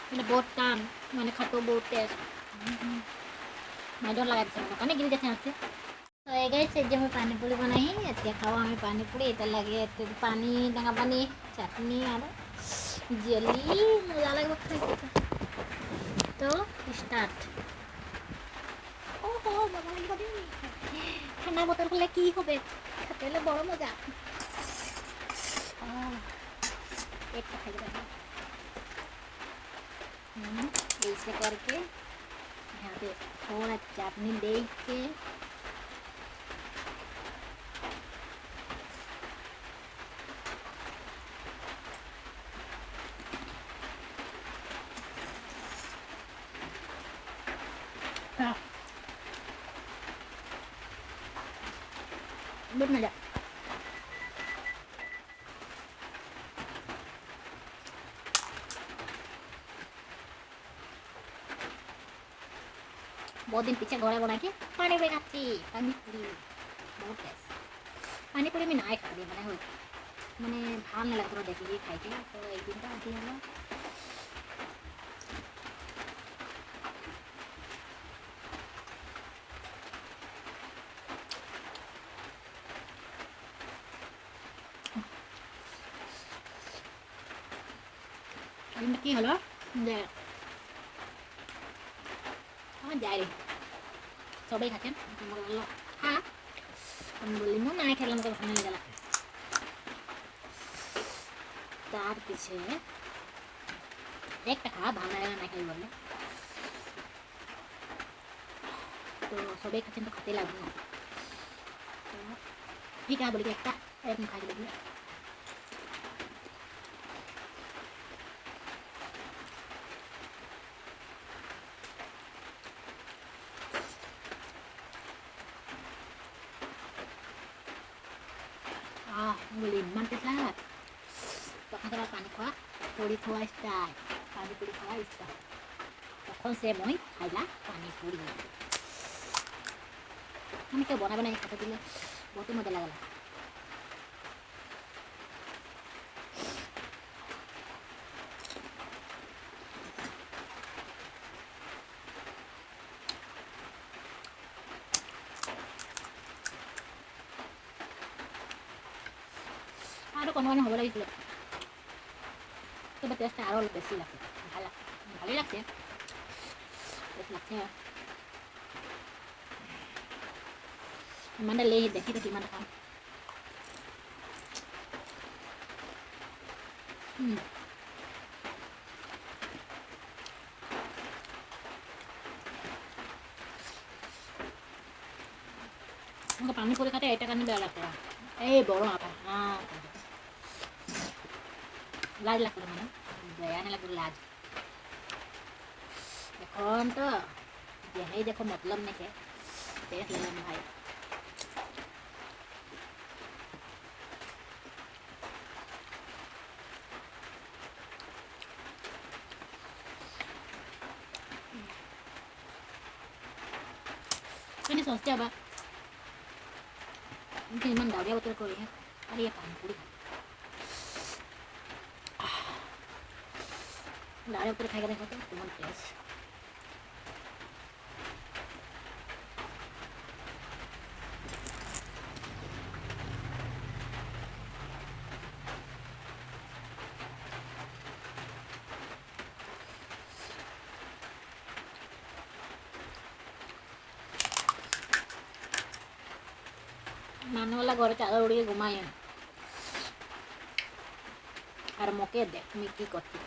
মানে বহুত টান মানে খাটো বহুত টেস্ট মাইডৰ লগাই দিছে মানে गिर जाते हैं तो ये गाइस जे मैं पानी पूरी बनाई এতিয়া খাও আমি পানি পুরি এটা লাগে একটু পানি ডাঙা পানি চাটনি আর জেলি মজা লাগবে খাইতে তো স্টার্ট ওহো বাবা লাগবে ঠান্ডা বোতল হলে কি হবে খেতে হলে বড় মজা पेट खाई रहा है ऐसे करके यहाँ पे थोड़ा चटनी दे के बहुत मजा बहुत दिन पीछे घोड़ा बना के पानी में खाती पानी पूरी बहुत टेस्ट पानी पूरी में ना खा रही मैंने मैंने भाल नहीं लगता देखिए खाई के तो एक दिन का आती है কি হলো যে যাই রে সবাই খাচ্ছেন বললো হ্যাঁ আমি বললি মো নাই খেলাম তো ভালো গেল তার পিছে একটা খা ভালো লাগে না খাই বললে তো সবাই খাচ্ছেন তো খেতে লাগবে না তো ঠিক আছে বলি একটা এরকম খাই দেবে Ngulin mantis lah. Pakai cara panik kuah, puri kuah istai, panik puri kuah istai. Konsep moi, hayla panik puri. Kami क्या बना बना खाते थे बहुत ही मजा लगा आरो कोनो হ'ব লাগিছিল তো টেস্ট আরো বেশি লাগছে ভালো লাগছে টেস্ট লাগছে মানে লে দেখি তো কিমান খাম हमको पानी पूरी खाते এটা কারণে বেয়া লাগছে এই বড় আপা হ্যাঁ লাজ লাগতো মানে বেয়া না লাগতো লাজ এখন তো यही देखो मतलब नहीं है देख लेना भाई मैंने सोचते अब mungkin man daw dia betul ko ya ari ya pan puri daw betul खाएगा देखो तो तुम टेस्ट मानो वाला घर चादर उड़िए घुमाए और मौके देख मैं की करती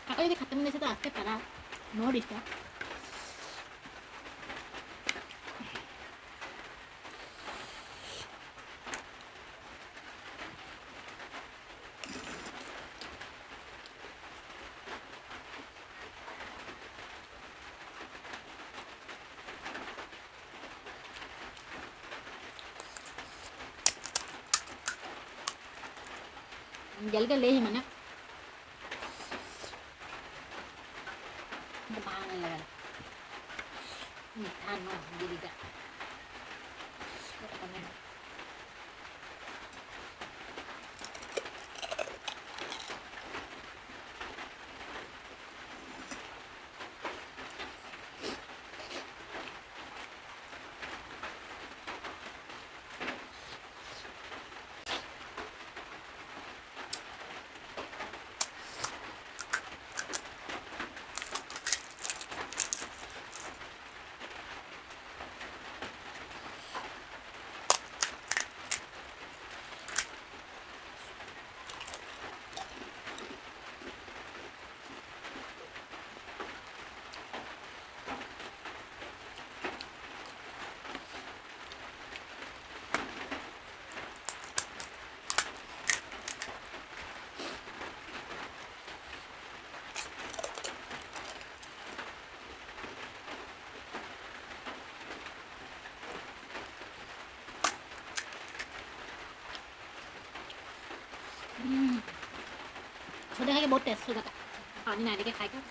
kakak ini ketemu di situ aktif para mau di situ जल के ले ही मैंने Kemahalan lah. Ini anu jadi gak. Sudah kayak botes sudah kak. Ini nanti kayak kayak.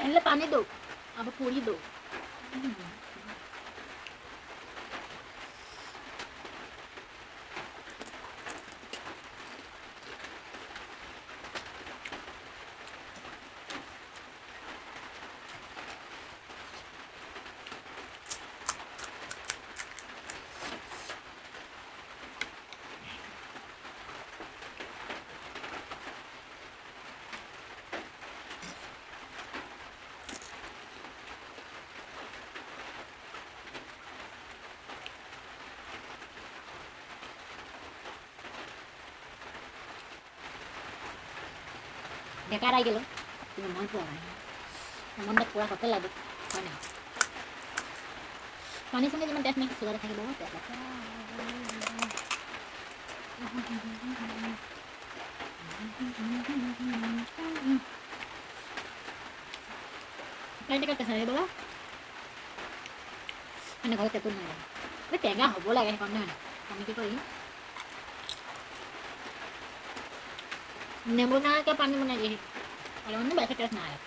पहले पानी दो अब पूरी दो बेकार आई गेलो मन पूरा मन पूरा होते लगे पानी संगे जब टेस्ट में सुगर खाई बहुत Nanti kan kesana bola, mana kalau tekun mana, itu tengah bola kayak kamu nih, kami kita ini, nemu nak ke pani mana jadi, kalau mana baca terus naik,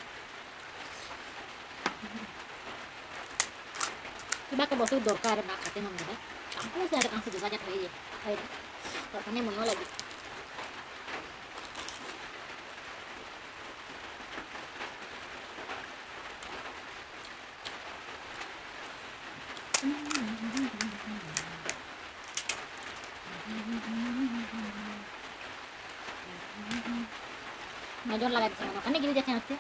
coba ke bosku dorkar nak katanya mana deh, kamu sih ada kangsi juga jatuh aja, ayo, dorkarnya mau lagi. Major lagi di sana, makanya gini jatuh nanti.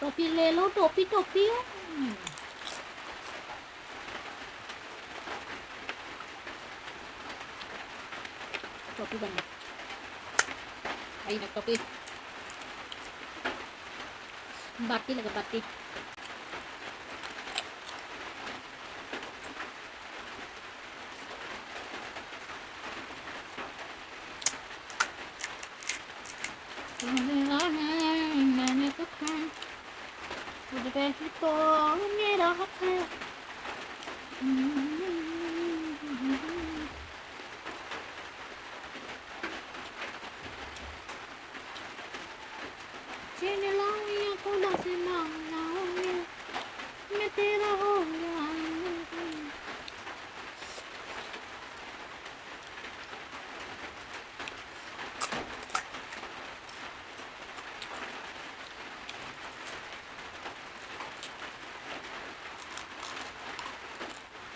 Topi lelo, topi. Topi banyak. Ayo nak topi. Bati lagi bati. Udah begitu merah hati. Sini lawi aku dah senang lawi, मैं तेरा हो गया.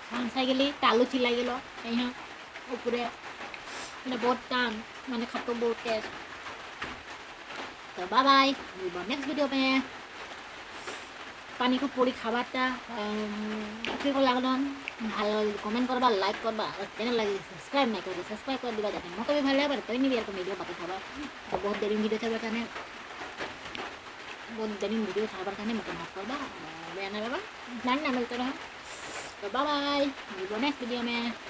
सांसा गेली कालू चिल्ला गेलो यहाँ ऊपरे मैंने बहुत टाइम मैंने खत्म बहुत कैश तो बाय बाय नेक्स्ट वीडियो में पानी को पूरी खाबाटा কি কল লাগলো ভাল কমেন্ট করবা লাইক করবা আর চ্যানেল লাগে সাবস্ক্রাইব না করে সাবস্ক্রাইব করে দিবা যাতে মতো ভালো লাগে তাই নিবি এরকম ভিডিও পাতে খাবা তো বহুত দেরি ভিডিও থাকবে কারণে बहुत देरी वीडियो छाड़बार खाने मत माफ करबा बेना बाबा जान ना मिलते रहो तो बाय बाय नेक्स्ट वीडियो में।